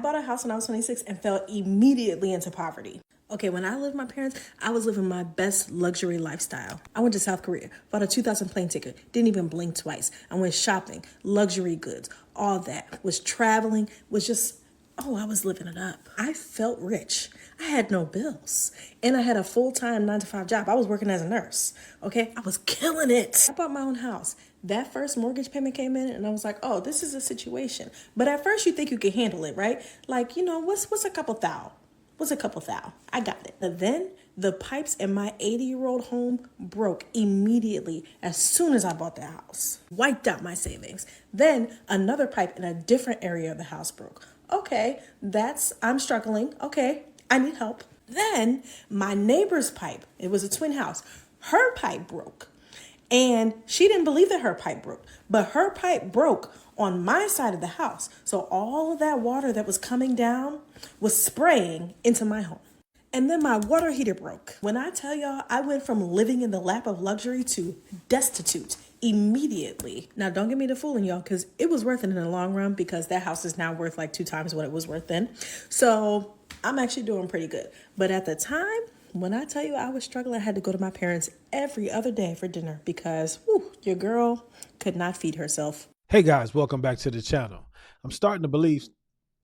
I bought a house when I was 26 and fell immediately into poverty. Okay, when I lived with my parents, I was living my best luxury lifestyle. I went to South Korea, bought a 2000 plane ticket, didn't even blink twice. I went shopping, luxury goods, all that. Was traveling, was just, oh, I was living it up. I felt rich. I had no bills. And I had a full-time 9 to 5 job. I was working as a nurse. Okay, I was killing it. I bought my own house. That first mortgage payment came in and I was like, oh, this is a situation. But at first you think you can handle it, right? Like, what's a couple thou? What's a couple thou? I got it. But then the pipes in my 80-year-old home broke immediately as soon as I bought the house. Wiped out my savings. Then another pipe in a different area of the house broke. Okay, I'm struggling. Okay, I need help. Then my neighbor's pipe, it was a twin house, her pipe broke. And she didn't believe that her pipe broke, but her pipe broke on my side of the house. So all of that water that was coming down was spraying into my home. And then my water heater broke. When I tell y'all, I went from living in the lap of luxury to destitute immediately. Now, don't get me to fooling y'all, because it was worth it in the long run, because that house is now worth like 2 times what it was worth then. So I'm actually doing pretty good. But at the time, when I tell you I was struggling, I had to go to my parents every other day for dinner because your girl could not feed herself. Hey guys, welcome back to the channel. I'm starting to believe,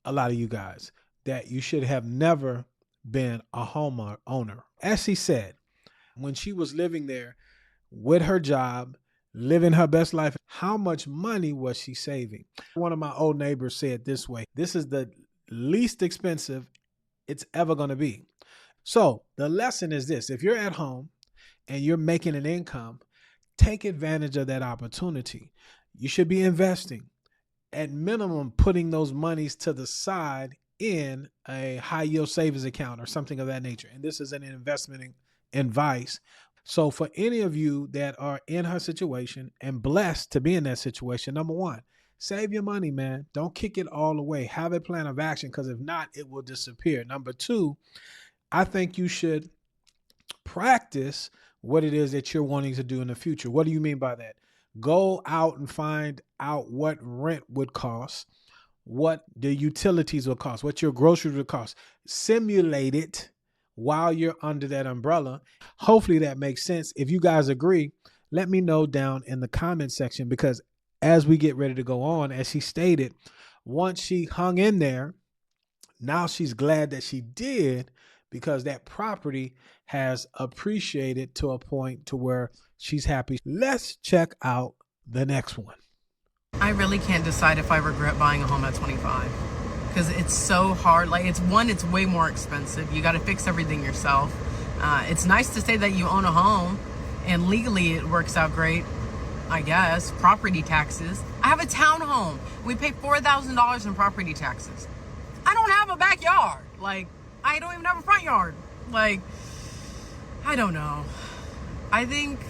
a lot of you guys, that you should have never been a homeowner. As she said, when she was living there with her job, living her best life, how much money was she saving? One of my old neighbors said this way, this is the least expensive it's ever going to be. So the lesson is this: if you're at home and you're making an income, take advantage of that opportunity. You should be investing, at minimum, putting those monies to the side in a high yield savings account or something of that nature. And this is an investment advice. So for any of you that are in her situation and blessed to be in that situation, number one, save your money, man. Don't kick it all away. Have a plan of action, because if not, it will disappear. Number two, I think you should practice what it is that you're wanting to do in the future. What do you mean by that? Go out and find out what rent would cost, what the utilities will cost, what your groceries would cost. Simulate it while you're under that umbrella. Hopefully that makes sense. If you guys agree, let me know down in the comment section, because as we get ready to go on, as she stated, once she hung in there, now she's glad that she did, because that property has appreciated to a point to where she's happy. Let's check out the next one. I really can't decide if I regret buying a home at 25, because it's so hard. Like, it's way more expensive. You got to fix everything yourself. It's nice to say that you own a home, and legally it works out great, I guess. Property taxes. I have a townhome. We pay $4,000 in property taxes. I don't have a backyard. Like, I don't even have a front yard. Like, I don't know. I think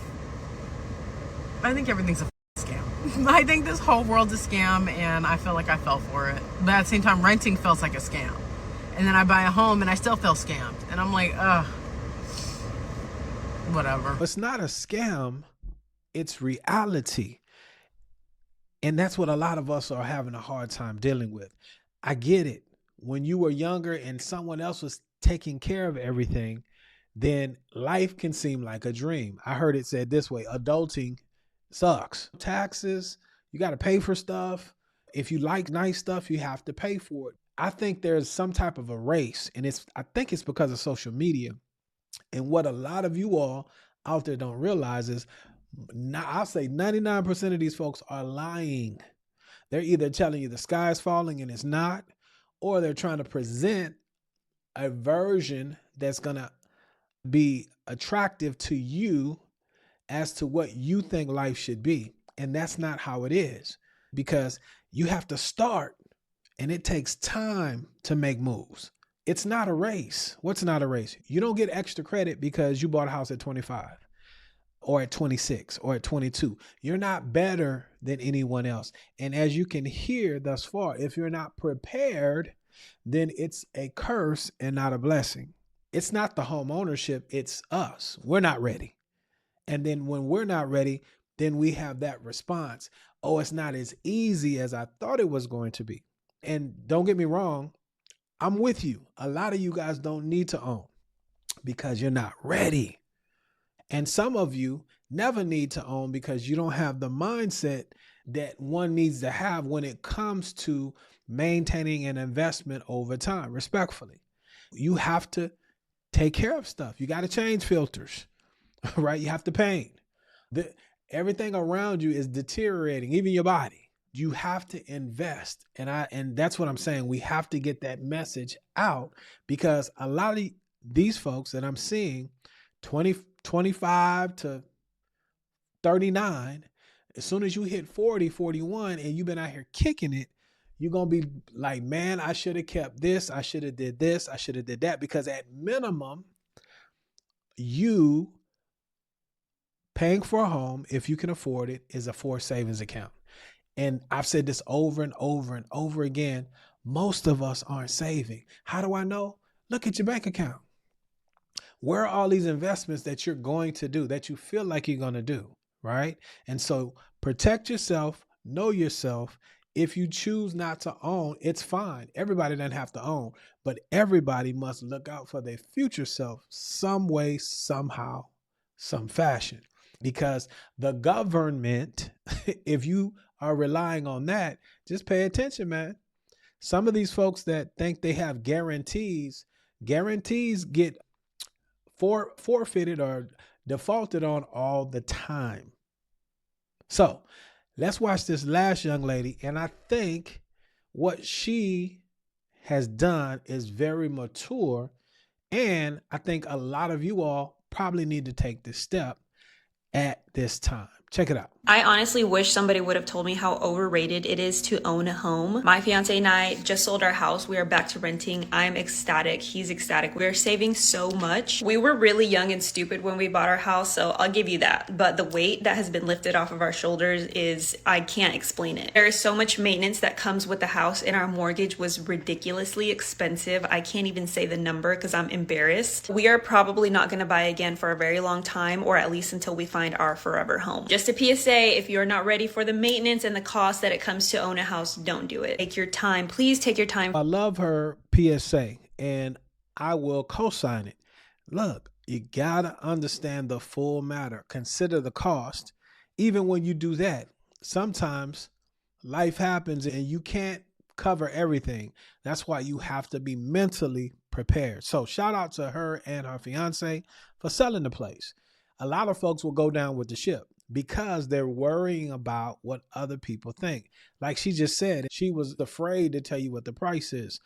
everything's a scam. I think this whole world's a scam, and I feel like I fell for it. But at the same time, renting feels like a scam. And then I buy a home and I still feel scammed. And I'm like, whatever. It's not a scam. It's reality. And that's what a lot of us are having a hard time dealing with. I get it. When you were younger and someone else was taking care of everything, then life can seem like a dream. I heard it said this way: adulting sucks. Taxes, you got to pay for stuff. If you like nice stuff, you have to pay for it. I think there's some type of a race, and I think it's because of social media. And what a lot of you all out there don't realize is, I'll say 99% of these folks are lying. They're either telling you the sky is falling and it's not, or they're trying to present a version that's going to be attractive to you as to what you think life should be. And that's not how it is, because you have to start, and it takes time to make moves. It's not a race. What's not a race? You don't get extra credit because you bought a house at 25 or at 26 or at 22. You're not better than anyone else. And as you can hear thus far, if you're not prepared, then it's a curse and not a blessing. It's not the home ownership, it's us. We're not ready. And then when we're not ready, then we have that response. Oh, it's not as easy as I thought it was going to be. And don't get me wrong, I'm with you. A lot of you guys don't need to own because you're not ready. And some of you never need to own because you don't have the mindset that one needs to have when it comes to maintaining an investment over time, respectfully. You have to take care of stuff. You got to change filters, right? You have to paint. Everything around you is deteriorating, even your body. You have to invest. And that's what I'm saying. We have to get that message out because a lot of these folks that I'm seeing, 25 to 39, as soon as you hit 40, 41, and you've been out here kicking it, you're going to be like, man, I should have kept this. I should have did this. I should have did that. Because at minimum, you paying for a home, if you can afford it, is a forced savings account. And I've said this over and over and over again. Most of us aren't saving. How do I know? Look at your bank account. Where are all these investments that you're going to do, that you feel like you're going to do, right? And so protect yourself, know yourself. If you choose not to own, it's fine. Everybody doesn't have to own, but everybody must look out for their future self some way, somehow, some fashion. Because the government, if you are relying on that, just pay attention, man. Some of these folks that think they have guarantees get forfeited or defaulted on all the time. So let's watch this last young lady. And I think what she has done is very mature. And I think a lot of you all probably need to take this step at this time. Check it out. I honestly wish somebody would have told me how overrated it is to own a home. My fiance and I just sold our house. We are back to renting. I'm ecstatic. He's ecstatic. We are saving so much. We were really young and stupid when we bought our house, so I'll give you that. But the weight that has been lifted off of our shoulders is, I can't explain it. There is so much maintenance that comes with the house, and our mortgage was ridiculously expensive. I can't even say the number because I'm embarrassed. We are probably not going to buy again for a very long time, or at least until we find our forever home. Just a PSA, if you're not ready for the maintenance and the cost that it comes to own a house, don't do it. Take your time. Please take your time. I love her PSA, and I will co-sign it. Look, you got to understand the full matter. Consider the cost. Even when you do that, sometimes life happens and you can't cover everything. That's why you have to be mentally prepared. So shout out to her and her fiance for selling the place. A lot of folks will go down with the ship because they're worrying about what other people think. Like she just said, she was afraid to tell you what the price is.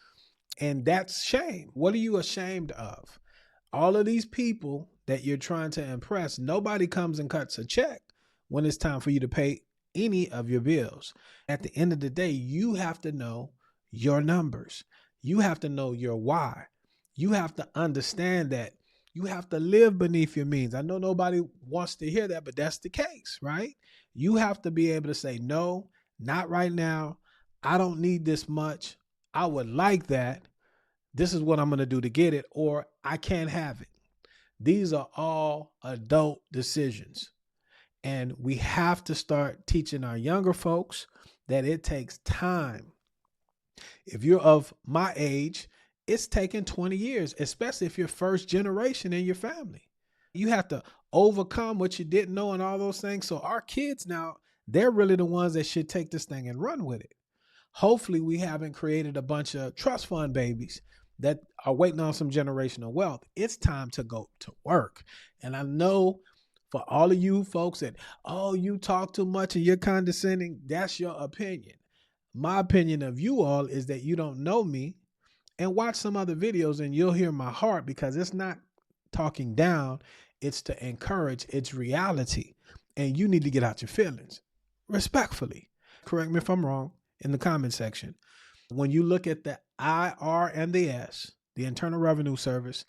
And that's shame. What are you ashamed of? All of these people that you're trying to impress, nobody comes and cuts a check when it's time for you to pay any of your bills. At the end of the day, you have to know your numbers. You have to know your why. You have to understand that you have to live beneath your means. I know nobody wants to hear that, but that's the case, right? You have to be able to say, no, not right now. I don't need this much. I would like that. This is what I'm going to do to get it, or I can't have it. These are all adult decisions. And we have to start teaching our younger folks that it takes time. If you're of my age, it's taken 20 years, especially if you're first generation in your family. You have to overcome what you didn't know and all those things. So our kids now, they're really the ones that should take this thing and run with it. Hopefully we haven't created a bunch of trust fund babies that are waiting on some generational wealth. It's time to go to work. And I know for all of you folks that, oh, you talk too much and you're condescending, that's your opinion. My opinion of you all is that you don't know me. And watch some other videos and you'll hear my heart, because it's not talking down. It's to encourage. It's reality. And you need to get out your feelings respectfully. Correct me if I'm wrong in the comment section. When you look at the IR and the S, the Internal Revenue Service,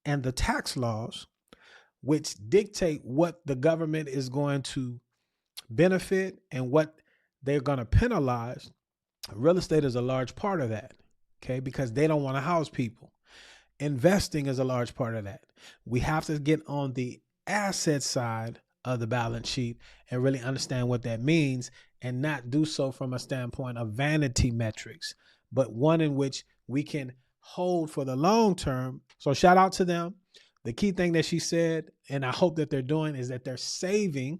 and the tax laws, which dictate what the government is going to benefit and what they're going to penalize, real estate is a large part of that. Okay, because they don't want to house people. Investing is a large part of that. We have to get on the asset side of the balance sheet and really understand what that means, and not do so from a standpoint of vanity metrics, but one in which we can hold for the long term. So shout out to them. The key thing that she said, and I hope that they're doing, is that they're saving,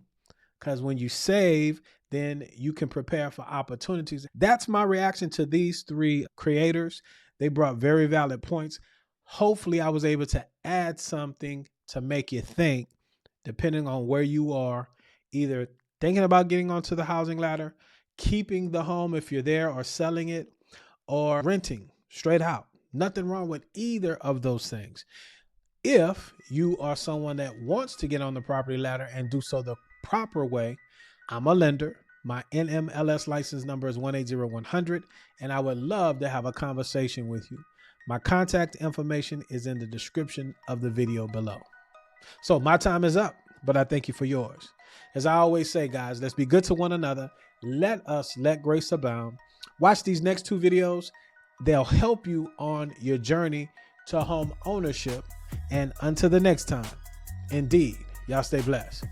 because when you save, then you can prepare for opportunities. That's my reaction to these three creators. They brought very valid points. Hopefully I was able to add something to make you think, depending on where you are, either thinking about getting onto the housing ladder, keeping the home if you're there, or selling it, or renting straight out. Nothing wrong with either of those things. If you are someone that wants to get on the property ladder and do so the proper way, I'm a lender. My NMLS license number is 180100, and I would love to have a conversation with you. My contact information is in the description of the video below. So my time is up, but I thank you for yours. As I always say, guys, let's be good to one another. Let us let grace abound. Watch these next two videos. They'll help you on your journey to home ownership. And until the next time, indeed, y'all stay blessed.